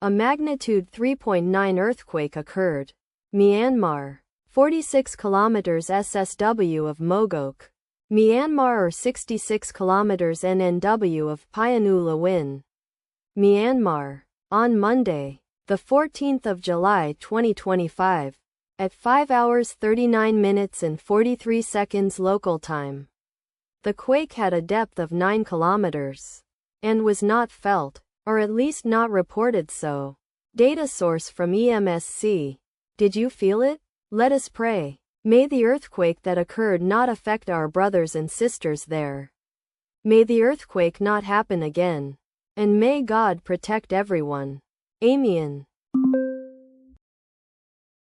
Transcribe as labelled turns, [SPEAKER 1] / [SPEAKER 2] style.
[SPEAKER 1] A magnitude 3.9 earthquake occurred. Myanmar. 46 kilometers SSW of Mogok. Myanmar or 66 kilometers NNW of Pyanulawin. Myanmar. On Monday, the 14th of July 2025, at 5 hours 39 minutes and 43 seconds local time. The quake had a depth of 9 kilometers and was not felt, or at least not reported so. Data source from EMSC. Did you feel it? Let us pray. May the earthquake that occurred not affect our brothers and sisters there. May the earthquake not happen again. And may God protect everyone. Amen.